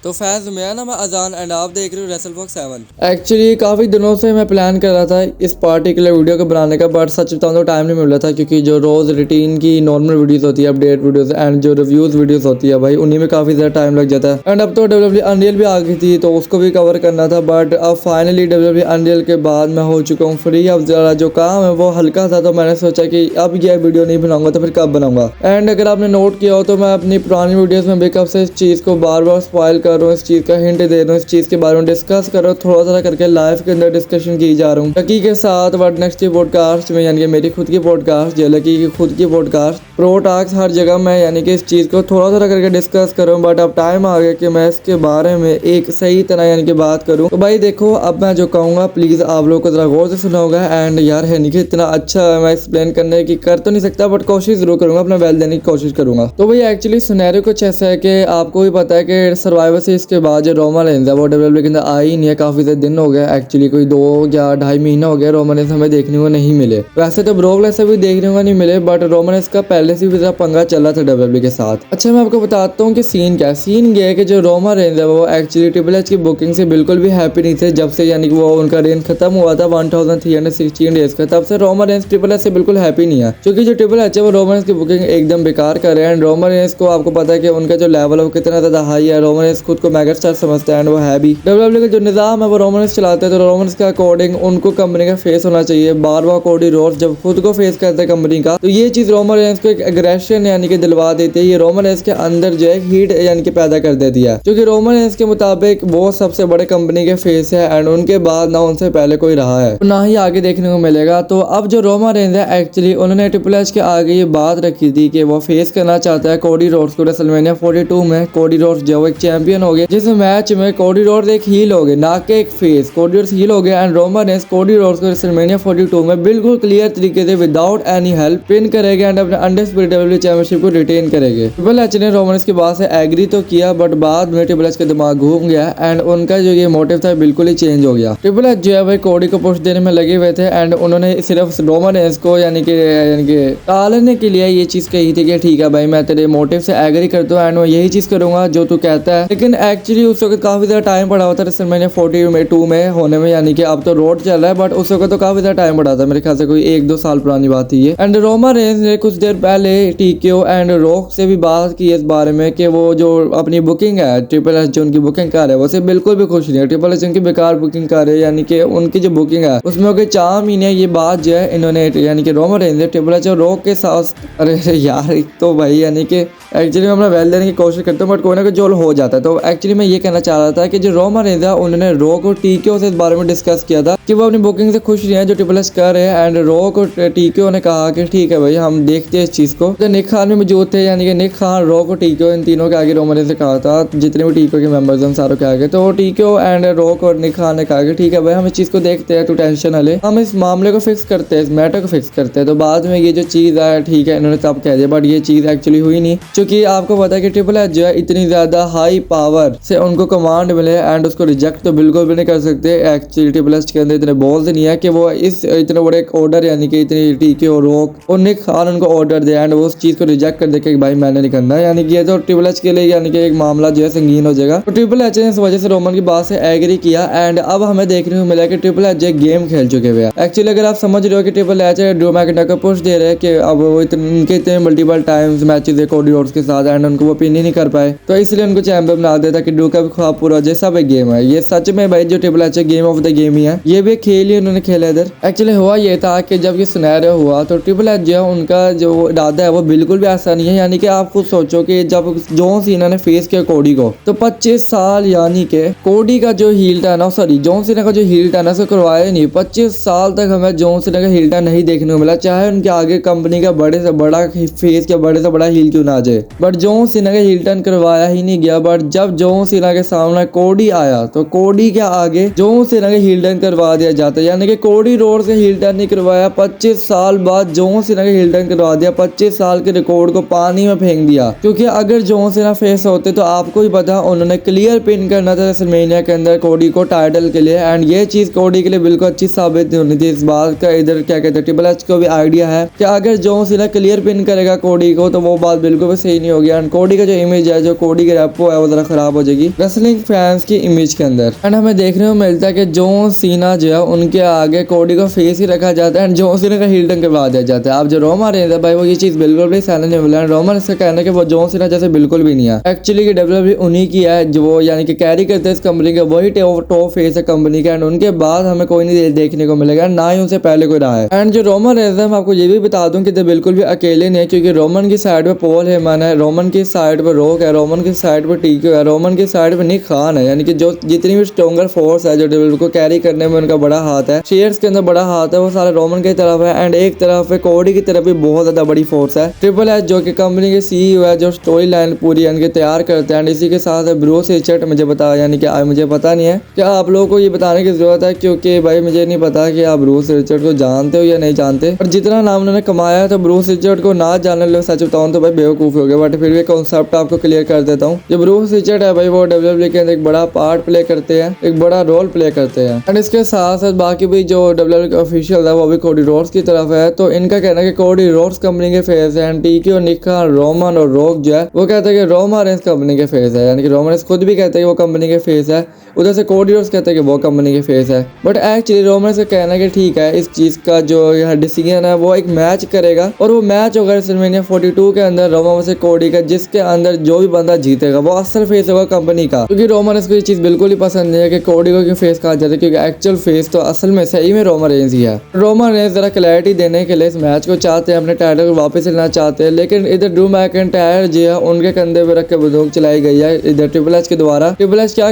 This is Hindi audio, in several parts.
तो फैज मैं ना मैं अजान एंड आप देख रहे हो रेसलबॉक्स 7। एक्चुअली काफ़ी दिनों से मैं प्लान कर रहा था इस पार्टिकुलर वीडियो को बनाने का, बट सच बताऊं तो टाइम नहीं मिल रहा था क्योंकि जो रोज़ रूटीन की नॉर्मल वीडियोस होती है, अपडेट वीडियोस एंड जो रिव्यूज़ वीडियोस होती है भाई, उन्हीं में काफ़ी ज़्यादा टाइम लग जाता है। एंड अब तो डब्ल्यूडब्ल्यू अनरियल भी आ गई थी तो उसको भी कवर करना था, बट अब फाइनली डब्ल्यूडब्ल्यू अनरियल के बाद मैं हो चुका हूँ फ्री। अब ज़रा जो काम है वो हल्का था, तो मैंने सोचा कि अब यह वीडियो नहीं बनाऊंगा तो फिर कब बनाऊंगा। एंड अगर आपने नोट किया हो तो मैं अपनी पुरानी वीडियोज़ में बेकअप से इस चीज़ को बार बार स्पॉइल कर रहा हूँ, इस चीज़ का हिंट दे रहा हूँ, इस चीज़ के बारे में डिस्कस कर रहा हूँ, थोड़ा थोड़ा करके लाइफ के अंदर डिस्कशन की जा रहा हूँ लकी के साथ। बट नेक्स्ट पॉडकास्ट में यानी कि मेरी खुद की पॉडकास्ट या लकी की खुद की पॉडकास्ट प्रो टॉक्स हर जगह मैं यानी कि इस चीज़ को थोड़ा थोड़ा करके डिस्कस करूँ। बट अब टाइम आ गया कि मैं इसके बारे में एक सही तरह यानी कि बात करूँ। तो भाई देखो, अब मैं जो कहूँगा प्लीज़ आप लोग को ज़रा गौर से सुना होगा। एंड यार है नहीं कि इतना अच्छा मैं एक्सप्लेन करने की कर तो नहीं सकता, बट कोशिश जरूर करूँगा, अपना वेल देने की कोशिश करूँगा। तो भाई एक्चुअली सिनेरियो कुछ ऐसा है कि आपको भी पता है कि सर्वाइवर से इसके बाद जो रोमन रेंज है वो डब्ल्यूडब्ल्यू के अंदर आ ही नहीं है। काफ़ी ज्यादा दिन हो गए, एक्चुअली कोई 2 या 2.5 महीना हो गया रोमन रेंज हमें देखने को नहीं मिले। वैसे तो ब्रॉक लेसनर भी देखने को नहीं मिले, बट रोमन रेंज का पहले से भी ज़रा पंगा चला था डब्ल्यूडब्ल्यू के साथ। अच्छा मैं आपको बताता हूँ कि सीन क्या है। सीन ये है कि जो रोमन रेंज है वो एक्चुअली ट्रिपल एच की बुकिंग से बिल्कुल भी हैप्पी नहीं थे। जब से यानी कि वो उनका रेंज खत्म हुआ था 1316 डेज का, तब से रोमन रेंज ट्रिपल एच से बिल्कुल हैप्पी नहीं है, क्योंकि जो ट्रिपल एच है वो रोमन रेंज की बुकिंग एकदम बेकार कर रहे हैं। एंड रोमन रेंज को आपको पता है कि उनका जो लेवल है वो कितना ज्यादा हाई है। रोमन रेंज खुद को मेगा स्टार समझता है एंड वो है भी। डब्ल्यूडब्ल्यू का जो निजाम है वो रोमन रेंज चलाते हैं, तो रोमन रेंज के अकॉर्डिंग उनको कंपनी का फेस होना चाहिए। बार बार कोडी रोड्स जब खुद को फेस करते हैं कंपनी का, तो ये चीज रोमन रेंज को एक एग्रेशन यानी कि दिलवा देती है। ये रोमन रेंज के अंदर जो है हीट यानी कि पैदा कर देती है, क्योंकि रोमन रेंज के मुताबिक वो सबसे बड़े कंपनी के फेस है एंड उनके बाद ना उनसे पहले कोई रहा है, ना ही आगे देखने को मिलेगा। तो अब जो रोमन रेंज है एक्चुअली उन्होंने ट्रिपल एच के आगे ये बात रखी थी कि वो फेस करना चाहता है कोडी रोड्स को। रेसलमेनिया 42 में कोडी रोड्स जो एक चैंपियन हो गए, जिस मैच में कोडी रोड्स एक हील हो गए, ना कि एक फेस। कोडी रोड्स हील हो गए and Roman Reigns Cody Rhodes को रेसलमेनिया 42 में बिल्कुल क्लियर तरीके से विदाउट एनी हेल्प पिन करेंगे एंड अपने अनडिस्प्यूटेड डब्ल्यूडब्ल्यू चैंपियनशिप को रिटेन करेंगे। ट्रिपल एच ने रोमन रेंज की बात से एग्री तो किया, बट बाद में ट्रिपल एच का दिमाग घूम गया एंड उनका जो ये मोटिव था बिल्कुल ही चेंज हो गया। ट्रिपल एच जो है भाई कोडी को पुश देने में लगे हुए थे एंड उन्होंने सिर्फ रोमन रेंज को यानी कि टालने के लिए ये चीज कही थी कि ठीक है भाई मैं तेरे मोटिव से एग्री करता हूँ एंड मैं यही चीज करूंगा जो तू कहता है। लेकिन एक्चुअली उस वक्त काफी ज्यादा टाइम पड़ा हुआ था रेसलमेनिया 42 में होने में, यानी कि अब तो रोड चल रहा है, बट उस वक्त तो काफी ज्यादा टाइम पड़ा था, मेरे ख्याल से कोई 1-2 साल पुरानी बात थी ये। एंड रोमन रेंज ने कुछ देर पहले टीकेओ एंड रॉक से भी बात की इस बारे में कि वो जो अपनी बुकिंग है ट्रिपल एच जो उनकी बुकिंग कर रहे हैं वो बिल्कुल भी खुश नहीं है। ट्रिपल एच उनकी बेकार बुकिंग कर रहे हैं, यानी कि उनकी जो बुकिंग है उसमें कोई 4 महीने ये बात जो है इन्होंने यानी कि रोमन रेंज ने ट्रिपल एच और रॉक के साथ, अरे यार एक तो भाई यानी कि एक्चुअली मैं अपना वेल देने की कोशिश करता हूँ, बट कोई ना कोई जोल हो जाता है। तो एक्चुअली मैं ये कहना चाह रहा था कि जो रोमन रेंज है उन्होंने रॉक और टीकेओ से इस बारे में डिस्कस किया था कि वो अपनी बुकिंग से खुश नहीं है जो ट्रिपल एच कर रहे हैं। एंड रॉक और टीकेओ ने कहा कि ठीक है भाई हम देखते हैं इस चीज को। तो निक खान भी मौजूद थे, यानी कि निक खान, रॉक और टीकेओ इन तीनों के आगे रोमन रेंज से कहा था, जितने भी टीकेओ के मेंबर्स हैं सारों के आगे। तो टीकेओ एंड रॉक और निक खान ने कहा कि ठीक है भाई हम इस चीज को देखते हैं, तू टेंशन ना ले, हम इस मामले को फिक्स करते हैं, इस मैटर को फिक्स करते हैं। तो बाद में ये जो चीज है ठीक है इन्होंने तब कह दिया, बट ये चीज एक्चुअली हुई नहीं, क्योंकि आपको पता है कि ट्रिपल एच जो है इतनी ज्यादा हाई पावर से उनको कमांड मिले एंड उसको रिजेक्ट तो बिल्कुल भी नहीं कर सकते। एक्चुअली ट्रिपल एच के अंदर इतने बॉल्स नहीं है कि वो इस इतने बड़े ऑर्डर यानी कि इतनी टीकेओ रॉक और निक खान उनको ऑर्डर दे एंड वो उस चीज को रिजेक्ट कर दे कि भाई मैंने नहीं करना है, यानी कि ये तो ट्रिपल एच के लिए यानी कि एक मामला जो है संगीन हो जाएगा। तो ट्रिपल एच ने इस वजह से रोमन की बात से एग्री किया एंड अब हमें देखने को मिला कि ट्रिपल एच एक गेम खेल चुके हुए हैं। एक्चुअली अगर आप समझ रहे हो कि ट्रिपल एच ड्रू मैकिंटायर को पुश दे रहे हैं कि अब वो इतने मल्टीपल टाइम्स मैचेस है कोडी रोड्स के साथ एंड उनको वो पिन ही नहीं कर पाए, तो इसलिए उनको चैंपियन बना देता कि ड्रू का भी ख्वाब पूरा हो जाए। सब एक गेम है ये, सच में भाई जो triple H game of the game ही है, ये भी खेल ही उन्होंने खेला इधर। एक्चुअली हुआ ये था कि जब ये सिनेरियो हुआ तो ट्रिपल एच जो है उनका जो इरादा है वो बिल्कुल भी ऐसा नहीं है। यानी कि आप खुद सोचो कि जब जॉन सीना ने फेस किया कोडी को तो 25 साल यानी कि कोडी का जो हील टर्न है, सॉरी जॉन सीना का जो हील टर्न है उसको करवाया नहीं। 25 साल तक हमें जॉन सीना का हील टर्न नहीं देखने को मिला, चाहे उनके आगे कंपनी का बड़े से बड़ा फेस या बड़े से बड़ा हील क्यों ना आ जाए, बट जॉन सीना का हील टर्न करवाया ही नहीं गया। बट जब जॉन सीना के सामने कोडी आया तो कोडी के आगे जॉन सीना का हील टर्न करवा करवा दिया जाता है, यानी कि कोडी रोड्स का हील टर्न नहीं करवाया, 25 साल बाद जॉन सीना का हील टर्न करवा दिया, 25 साल के रिकॉर्ड को पानी में फेंक दिया। क्योंकि अगर जॉन सीना फेस होते तो आपको ही पता उन्होंने क्लियर पिन करना था रेसलमेनिया के अंदर कोडी को टाइटल के लिए, एंड ये चीज कोडी के लिए बिल्कुल अच्छी साबित होनी थी। इस बात का इधर क्या कहते हैं ट्रिपल एच को भी आइडिया है कि अगर जॉन सीना क्लियर पिन करेगा कोडी को तो वो बात बिल्कुल भी सही नहीं होगी, एंड कोडी का जो इमेज है, जो कोडी की रेपो है, वो जरा खराब हो जाएगी रेसलिंग फैंस की इमेज के अंदर। एंड हमें देखने को मिलता है कि जॉन सीना जो है उनके आगे कोडी को फेस ही रखा जाता है एंड जॉन सीना का हील टर्न करवा दिया जाता है। अब जो रोमन रेंज है भाई वो ये चीज बिल्कुल भी सहने नहीं मिला, रोमन इसका कहना है कि वो जॉन सीना जैसे बिल्कुल भी नहीं है। एक्चुअली की डब्ल्यूडब्ल्यूई उन्हीं की है जो वो यानी कि कैरी करते हैं इस कंपनी का, वही टॉप फेस है कंपनी का, एंड उनके बाद हमें कोई नहीं देखने को मिलेगा, ना ही उनसे पहले कोई रहा है। एंड जो रोमन रेंज है मैं आपको ये भी बता दूं कि बिल्कुल भी अकेले नहीं है, क्योंकि रोमन की साइड पे पॉल हेमन है, रोमन की साइड पे रॉक है, रोमन की साइड पे टीको है, रोमन की साइड पे निक खान है, यानी कि जो जितनी भी स्ट्रॉन्गर फोर्स है जो डब्ल्यूडब्ल्यूई को कैरी करने में उनका बड़ा हाथ है, शेयर्स के अंदर बड़ा हाथ है, वो सारे रोमन की तरफ है। एंड एक तरफ है कोडी की तरफ भी बहुत ज्यादा बड़ी फोर्स है ट्रिपल एच, जो कि कंपनी के सीईओ है, जो स्टोरी लाइन पूरी यानी कि तैयार करते हैं। एंड इसी के साथ है ब्रूस रिचर्ड, मुझे पता यानी कि मुझे पता नहीं है क्या आप लोगों को ये बताने की जरूरत है, क्योंकि भाई मुझे नहीं पता कि आप ब्रूस रिचर्ड को जानते हो या नहीं जानते, और जितना नाम उन्होंने कमाया है तो ब्रूस रिचर्ड को ना जानने लोग सच बताऊं तो भाई बेवकूफ हो गए, बट फिर भी कॉन्सेप्ट आपको क्लियर कर देता हूँ। जो ब्रूस रिचर्ड है भाई वो डब्ल्यूडब्ल्यूई के अंदर एक बड़ा पार्ट प्ले करते हैं, एक बड़ा रोल प्ले करते हैं। एंड इसके साथ साथ बाकी भी जो डब्ल्यूडब्ल्यूई के ऑफिशियल है वो भी कोडी रोड्स की तरफ है, तो इनका कहना है कि कोडी रोड्स कंपनी के फेस है, एंड टीके और निका रोमन और रॉक जो है वो कहते हैं कि रोमन रेंज कंपनी के फेस है, यानी कि रोमन रेंज खुद भी कहते हैं कि वो कंपनी के फेस है, उधर से कोडी रोड्स कहते हैं कि वो कंपनी के फेस है। बट एक्चुअली रोमन रेंज का कहना है कि ठीक है इस चीज का जो यहाँ डिसीजन है वो एक मैच करेगा, और वो मैच होगा रेसलमेनिया 42 के अंदर रोमन वर्सेस कोडी का, जिसके अंदर जो भी बंदा जीतेगा वो असल फेस होगा कंपनी का। क्योंकि रोमन रेंज को ये चीज बिल्कुल ही पसंद नहीं है कि कोडी को फेस कहा जाता है, क्योंकि एक्चुअल फेस तो असल में सही में रोमन रेंज ही है। रोमन रेंज जरा क्लैरिटी देने के लिए इस मैच को चाहते हैं, अपने टाइटल को वापस लेना चाहते हैं, लेकिन इधर ड्रू मैकिंटायर जो है उनके कंधे पे रख के बंदूक चलाई गई है इधर ट्रिपल एच के द्वारा। ट्रिपल एच क्या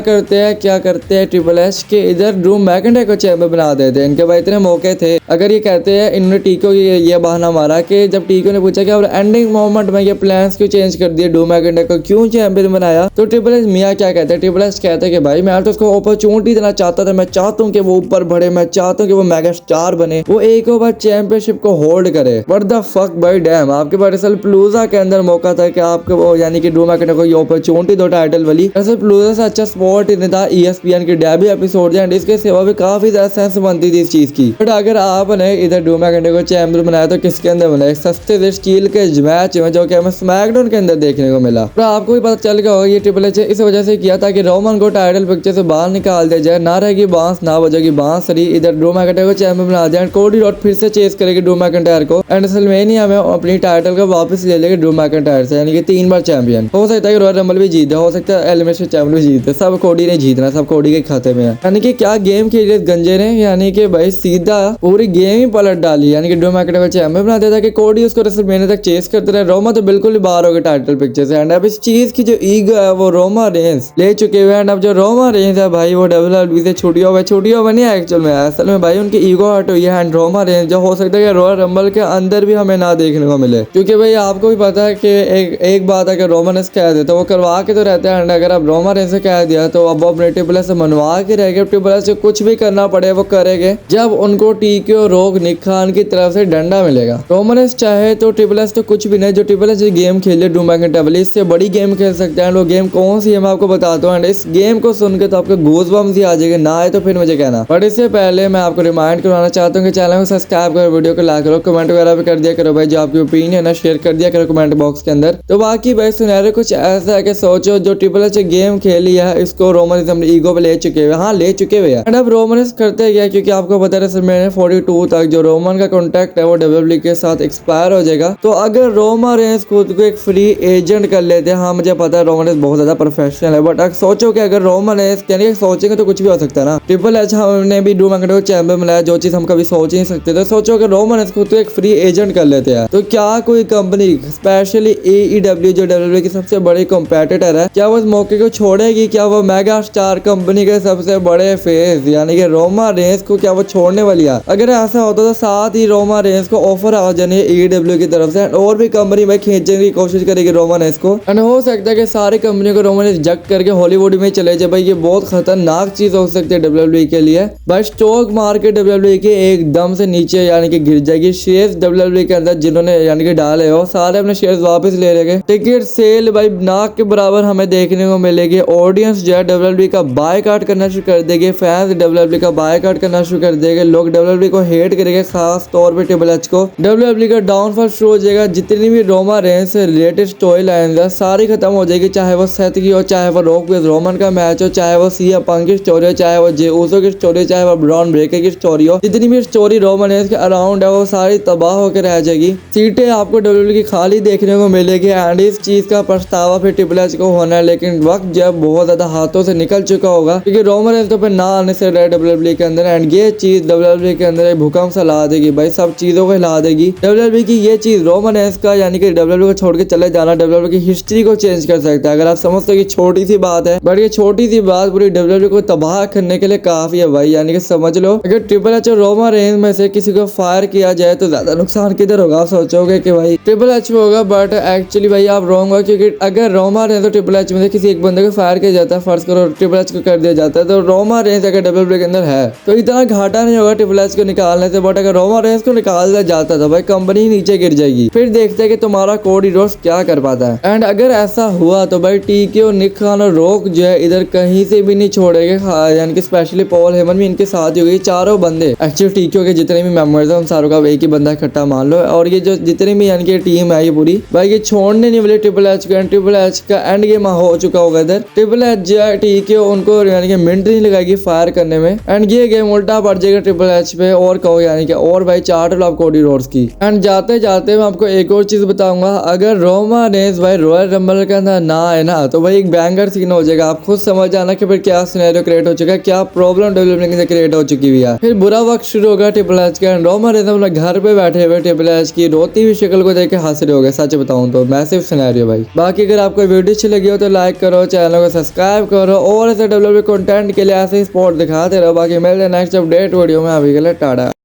करते हैं ट्रिपल एच के इधर ड्रू मैकिंटायर को चैंपियन बना देते हैं। इनके भाई इतने मौके थे, अगर ये कहते हैं इन्होंने टीको ये बहाना मारा कि जब टीको ने पूछा कि अब एंडिंग मोमेंट में ये प्लान्स क्यों चेंज कर दिए, ड्रू मैकिंटायर को क्यों चैंपियन बनाया, तो ट्रिपल एच मियां क्या कहते हैं, ट्रिपल एच कहते हैं कि भाई मैं तो उसको अपॉर्चुनिटी देना चाहता था, मैं चाहता हूँ कि वो ऊपर बढ़े, मैं चाहता हूँ कि वो मेगा स्टार बने, वो एक बार चैंपियनशिप को होल्ड करे। व्हाट द फक भाई डैम, आपके पास रेसलप्लूजा के अंदर मौका था कि आपको वो यानी कि ड्रू मैकिंटायर को ये अपॉर्चुनिटी दो टाइटल वाली। रेसलप्लूजा से अच्छा स्पॉट नहीं था ESPN के डेब्यू एपिसोड एंड इसके सिवा भी काफी ज्यादा सेंस बनती थी इस चीज की। बट अगर आपने इधर ड्रू मैकिंटायर को चैंपियन बनाया तो किसके अंदर बनाया, सस्ते से स्टील के मैच में जो कि हमें स्मैकडाउन के अंदर देखने को मिला। तो आपको भी पता चल गया होगा ये ट्रिपल एच इस वजह से किया था कि रोमन को टाइटल पिक्चर से बाहर निकाल दिया जाए, ना रहेगी बांस ना बजेगी बांसुरी, इधर ड्रू मैकिंटायर को चैंपियन बना दिया, कोडी रोड फिर से चेस करेगी ड्रू मैकिंटायर को, एंड रेसलमेनिया में अपनी टाइटल को वापस ले लेगी ड्रू मैकिंटायर से, यानी कि 3 बार चैंपियन। हो सकता है कि रॉयल रंबल भी जीते, हो सकता है एलिमिनेशन चैंपियन भी जीते, सब कोडी ने जीतना, सब कोडी के खाते में है। यानी कि क्या गेम खेली इस गंजे ने, यानी कि भाई सीधा पूरी गेम ही पलट डाली, यानी कि ड्रू मैकिंटायर को चैंपियन बना दिया था कि कोडी उसको रेसलमेनिया तक चेस करते रहे। रोमा तो बिल्कुल ही बाहर हो गए टाइटल पिक्चर से, एंड अब इस चीज की जो ईगो है वो रोमा रेंज ले चुके हुए, एंड अब जो रोमा रेंज है भाई वो डब्ल्यूडब्ल्यूई से छुट्टियों बनी है एक्चुअल में, असल में भाई उनकी ईगो हट हुई है, एंड रोमा रेंज जो हो सकता है कि रॉयल रंबल के अंदर भी हमें ना देखने को मिले, क्योंकि भाई आपको भी पता है कि एक बात अगर रोमन रेंज कह दे तो वो करवा के तो रहते हैं, एंड अगर अब रोमा रेंज से कह दिया तो अब वो अपने ट्रिपल एच से मनवा के रह गए, ट्रिपल एच से कुछ भी करना पड़े वो करेंगे जब उनको टीके और रोक निक खान की तरफ से डंडा मिलेगा। रोमन रेंज चाहे तो ट्रिपल एच तो कुछ भी नहीं, जो ट्रिपल एच गेम खेले ड्रू मैकिंटायर इससे बड़ी गेम खेल सकते हैं, वो गेम कौन सी है मैं आपको बताता हूँ, एंड इस गेम को सुन के तो आपको गूज़बम्स ही आ जाएगा, ना आए तो फिर मुझे कहना। बट इससे पहले मैं आपको रिमाइंड करवाना चाहता हूँ कि चैनल को सब्सक्राइब करो, वीडियो को लाइक करो, कमेंट वगैरह भी कर दिया करो भाई, जो आपकी ओपिनियन है शेयर कर दिया करो कमेंट बॉक्स के अंदर। तो बाकी भाई सिनेरियो कुछ ऐसा है कि सोचो जो ट्रिपल एच गेम खेली है इसको रोमन रेंज अपने ईगो पे ले चुके हुए, हाँ ले चुके हुए हैं, एंड अब रोमन रेंज करते क्या, क्योंकि आपको पता है रेसलमेनिया 42 तक जो रोमन का कॉन्ट्रैक्ट है वो डब्ल्यूडब्ल्यूई के साथ एक्सपायर हो जाएगा। तो अगर रोमन रेंज खुद को एक फ्री एजेंट कर लेते हैं, हाँ मुझे पता है रोमन रेंज बहुत ज्यादा प्रोफेशनल है, बट सोचो कि अगर रोमन रेंज यानी सोचेंगे तो कुछ भी हो सकता है ना, ट्रिपल एच हमने भी ड्रू मैकिंटायर को चैंपियन बनाया, जो चीज हम कभी सोच ही नहीं सकते, तो सोचो अगर रोमन रेंज खुद को एक फ्री एजेंट कर लेते हैं तो क्या कोई कंपनी स्पेशली AEW जो डब्ल्यूडब्ल्यूई की सबसे बड़ी कॉम्पिटिटर है, क्या वो इस मौके को छोड़ेगी, क्या वो मेगा स्टार कंपनी के सबसे बड़े फेस यानी कि रोमन रेंज को क्या वो छोड़ने वाली है? अगर ऐसा होता तो साथ ही रोमन रेंज को ऑफर आ जाने AEW की तरफ से, और भी कंपनी में खींचने की कोशिश करेगी रोमन रेंज को, एंड हो सकता है कि सारी कंपनियों को रोमन रेंज जग करके हॉलीवुड में चले जाए। भाई ये बहुत खतरनाक चीज हो सकती है डब्ल्यूडब्ल्यूई के लिए, भाई स्टॉक मार्केट WWE के एकदम से नीचे यानी कि गिर जाएगी। शेयर्स WWE के अंदर जिन्होंने यानी कि डाले हो सारे अपने शेयर्स वापस ले लेंगे। टिकट सेल भाई नाक के बराबर हमें देखने को मिलेगी। ऑडियंस जो है WWE का बायकॉट करना शुरू कर देगी। फैंस WWE का बायकॉट करना शुरू कर देंगे। लोग WWE को हेट करेंगे, खास तौर पे ट्रिपल एच को। WWE का डाउनफॉल शुरू हो जाएगा। जितनी भी रोमा रेंज से रिलेटेड स्टोरी लाइन है सारी खत्म हो जाएगी, चाहे वो सेथ की हो, चाहे वो रॉक विद रोमन का मैच हो, चाहे वो सीएम पंक की स्टोरी हो, चाहे वो जे ऊसो की स्टोरी, चाहे वो ब्रॉन ब्रेकर की स्टोरी हो। जितनी भी स्टोरी रोमन रेंज के अराउंड है वो सारी तबाह होकर रह जाएगी। सीटें आपको WWE की खाली देखने को मिलेगी। एंड इस चीज का पछतावा फिर ट्रिपल एच को होना है, लेकिन वक्त जब बहुत ज्यादा हाथों से निकल चुका होगा, क्योंकि रोमन रेंज तो पे ना आने से रहे WWE के अंदर। एंड ये चीज WWE के अंदर भूकंप सा ला देगी भाई, सब चीजों को हिला देगी। WWE की ये चीज रोमन रेंज का यानी कि WWE को छोड़ के चले जाना WWE की हिस्ट्री को चेंज कर सकता है। अगर आप समझते हो कि छोटी सी बात है, बट ये छोटी सी बात पूरी WWE को तबाह करने के लिए काफी है भाई। यानी कि समझ लो अगर ट्रिपल एच और रोमन रेंज में से किसी को फायर किया जाए तो ज्यादा नुकसान किधर होगा। आप सोचोगे कि भाई ट्रिपल एच में होगा, बट एक्चुअली भाई आप रॉन्ग हो, क्योंकि अगर रोमन रेंज और ट्रिपल एच में से किसी एक बंदे को फायर किया जाता है, फर्ज करो ट्रिपल एच को कर दिया जाता है, तो रोमन रेंज अगर WWE के अंदर है तो इतना घाटा नहीं होगा ट्रिपल एच को निकालने से। बट अगर रोमन रेंज को निकाल दिया जाता था भाई कंपनी नीचे गिर जाएगी। फिर देखते हैं कि तुम्हारा कोडी रोड्स क्या कर पाता है। एंड अगर ऐसा हुआ तो भाई टीके और निक खान और रॉक जो है इधर कहीं से भी नहीं छोड़ेंगे, यानी कि स्पेशली पॉल हेमन भी इनके साथ ही होगी। चारों बंदे एक्चुअली टीके के जितने भी मेंबर्स हैं उन सारों का एक ही बंदा इकट्ठा मान लो। और ये जो जितने भी यानी कि टीम है ये पूरी भाई ये छोड़ने नहीं वाले ट्रिपल एच को। ट्रिपल एच का एंड गेम हो चुका होगा इधर। ट्रिपल एच जो है टीके उनको यानी कि मिनट नहीं लगाएगी फायर करने में। एंड ये गेम उल्टा पड़ जाएगा ट्रिपल एच पे और कहो यानी कि और भाई चार्ट ऑफ कोडी रोड्स की। एंड जाते जाते मैं आपको एक और चीज बताऊंगा, अगर रोमन रेंज भाई रॉयल रंबल के अंदर ना आए ना तो भाई एक बैंगर सीन हो जाएगा। आप खुद समझ जाना कि फिर क्या सिनेरियो क्रिएट हो चुका है, क्या प्रॉब्लम डेवलपमेंट के अंदर क्रिएट हो चुकी हुई है। फिर बुरा वक्त शुरू होगा ट्रिपल एच का। रोमन रेंज अपने घर पे बैठे हुए ट्रिपल एच की रोती हुई शक्ल को देख के हंस रहे हो गए। सच बताऊं तो मैसिव सिनेरियो भाई। बाकी अगर आपको वीडियो अच्छी लगी हो तो लाइक करो, चैनल को सब्सक्राइब करो और ऐसे डेवलपमेंट कंटेंट के लिए ऐसे ही स्पॉट दिखाते रहो। बाकी मिलते हैं नेक्स्ट अपडेट वीडियो में। अभी के लिए टाटा।